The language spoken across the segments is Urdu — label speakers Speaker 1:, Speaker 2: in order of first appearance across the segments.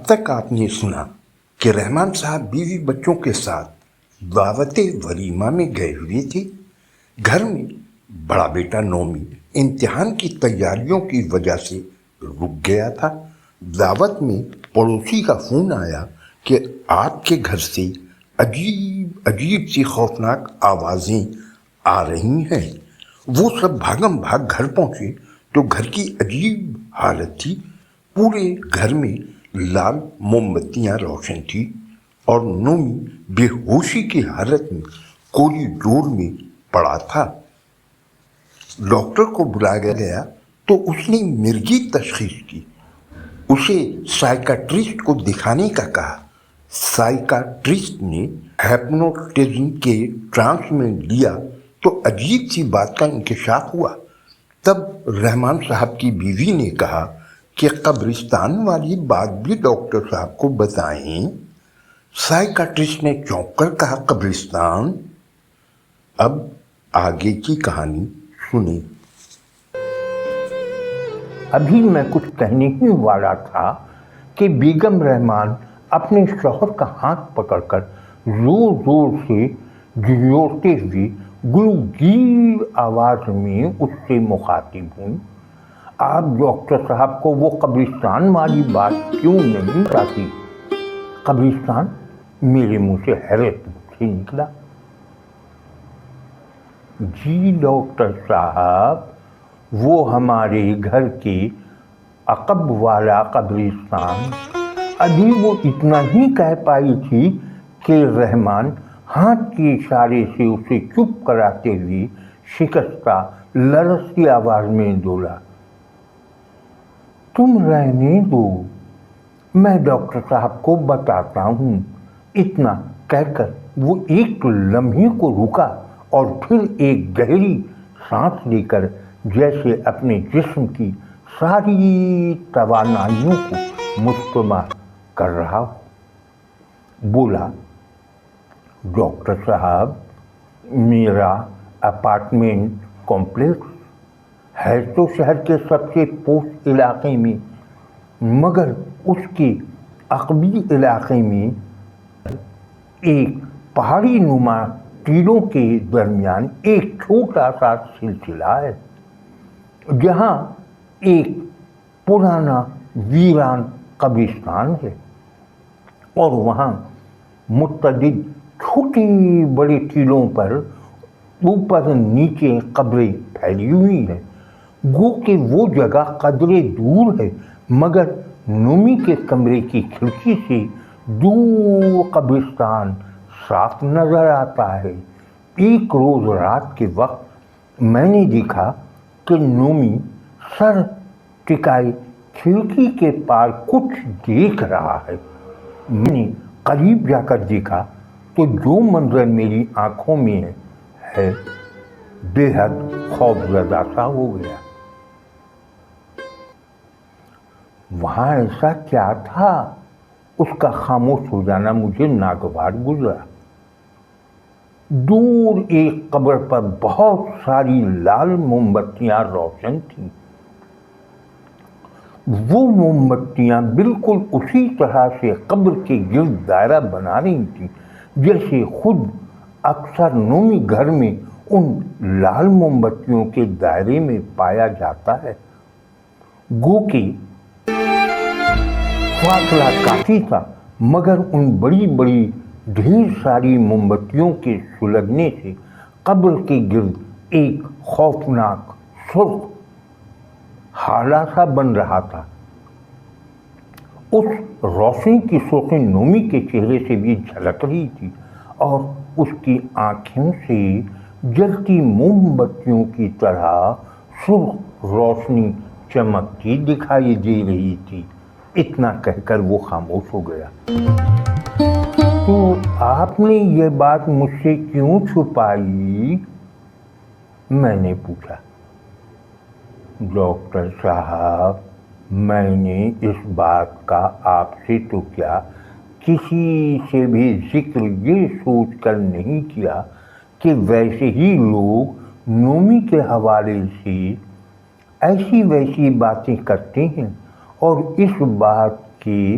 Speaker 1: تک آپ نے سنا کہ رحمان صاحب بیوی بچوں کے ساتھ دعوت ولیمہ میں گئے ہوئے تھے۔ گھر میں بڑا بیٹا نومی امتحان کی تیاریوں کی وجہ سے رک گیا تھا۔ دعوت میں پڑوسی کا فون آیا کہ آپ کے گھر سے عجیب عجیب سی خوفناک آوازیں آ رہی ہیں۔ وہ سب بھاگم بھاگ گھر پہنچے تو گھر کی عجیب حالت تھی۔ پورے گھر میں لال موم بتیاں روشن تھی اور نومی بے ہوشی کی حالت میں کوریڈور میں پڑا تھا۔ ڈاکٹر کو بلایا گیا تو اس نے مرگی تشخیص کی۔ اسے سائیکاٹرسٹ کو دکھانے کا کہا۔ سائیکاٹرسٹ نے ہیپنوٹزم کے ٹرانس میں لیا تو عجیب سی بات کا انکشاف ہوا۔ تب رحمان صاحب کی بیوی نے کہا کہ قبرستان والی بات بھی ڈاکٹر صاحب کو بتائیں۔ سائیکاٹرسٹ نے چونک کر کہا، قبرستان؟ اب آگے کی کہانی سنیں۔
Speaker 2: ابھی میں کچھ کہنے ہی والا تھا کہ بیگم رحمان اپنے شوہر کا ہاتھ پکڑ کر زور زور سے جھنجھوڑتے ہوئے گلوگیر آواز میں اس سے مخاطب ہوئی، آپ ڈاکٹر صاحب کو وہ قبرستان والی بات کیوں نہیں بتاتی؟ قبرستان؟ میرے منہ سے حیرت سے نکلا۔ جی ڈاکٹر صاحب، وہ ہمارے گھر کے عقب والا قبرستان۔ ابھی وہ اتنا ہی کہہ پائی تھی کہ رحمان ہاتھ کے اشارے سے اسے چپ کراتے ہوئے شکستہ لرزتی آواز میں بولا، تم رہنے دو، میں ڈاکٹر صاحب کو بتاتا ہوں۔ اتنا کہہ کر وہ ایک لمحے کو رکا اور پھر ایک گہری سانس لے کر جیسے اپنے جسم کی ساری توانائیوں کو مجتمع کر رہا ہو، بولا، ڈاکٹر صاحب، میرا اپارٹمنٹ کمپلیکس ہے تو شہر کے سب سے پوش علاقے میں، مگر اس کے عقبی علاقے میں ایک پہاڑی نما ٹیلوں کے درمیان ایک چھوٹا سا سلسلہ ہے، جہاں ایک پرانا ویران قبرستان ہے اور وہاں متعدد چھوٹے بڑے ٹیلوں پر اوپر نیچے قبریں پھیلی ہوئی ہیں۔ گو کہ وہ جگہ قدرے دور ہے، مگر نومی کے کمرے کی کھڑکی سے دور قبرستان صاف نظر آتا ہے۔ ایک روز رات کے وقت میں نے دیکھا کہ نومی سر ٹکائے کھڑکی کے پار کچھ دیکھ رہا ہے۔ میں نے قریب جا کر دیکھا تو جو منظر میری آنکھوں میں ہے بے حد خوف زدہ سا ہو گیا۔ وہاں ایسا کیا تھا؟ اس کا خاموش ہو جانا مجھے ناگوار گزرا۔ دور ایک قبر پر بہت ساری لال موم بتیاں روشن تھیں۔ وہ موم بتیاں بالکل اسی طرح سے قبر کے گرد دائرہ بنا رہی تھیں جیسے خود اکثر نومی گھر میں ان لال موم بتیوں کے دائرے میں پایا جاتا ہے۔ گو کہ فاصلہ کافی تھا، مگر ان بڑی بڑی ڈھیر ساری موم بتیوں کے سلگنے سے قبر کے گرد ایک خوفناک سرخ ہالہ سا بن رہا تھا۔ اس روشنی کی سرخی نومی کے چہرے سے بھی جھلک رہی تھی اور اس کی آنکھوں سے جلتی موم بتیوں کی طرح سرخ روشنی چمکتی دکھائی دے رہی تھی۔ اتنا کہہ کر وہ خاموش ہو گیا۔ تو آپ نے یہ بات مجھ سے کیوں چھپائی؟ میں نے پوچھا۔ ڈاکٹر صاحب، میں نے اس بات کا آپ سے تو کیا کسی سے بھی ذکر یہ سوچ کر نہیں کیا کہ ویسے ہی لوگ نومی کے حوالے سے ایسی ویسی باتیں کرتے ہیں اور اس بات کے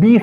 Speaker 2: 20